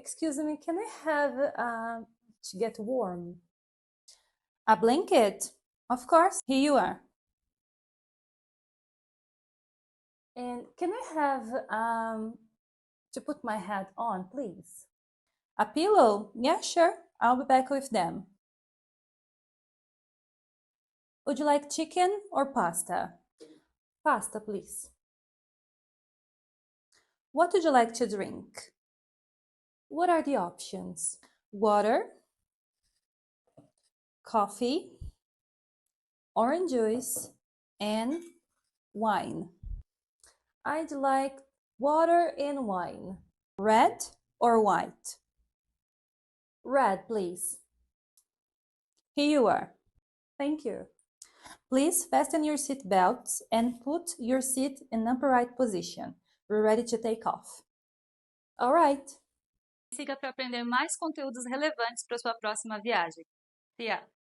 Excuse me, can I have to get warm? A blanket? Of course, here you are. And can I have to put my head on, please? A pillow? Yeah, sure. I'll be back with them. Would you like chicken or pasta? Pasta, please. What would you like to drink? What are the options? Water, coffee, orange juice, and wine. I'd like water and wine. Red or white? Red, please. Here you are. Thank you. Please fasten your seat belts and put your seat in upright position. We're ready to take off. All right. Siga para aprender mais conteúdos relevantes para sua próxima viagem. See ya!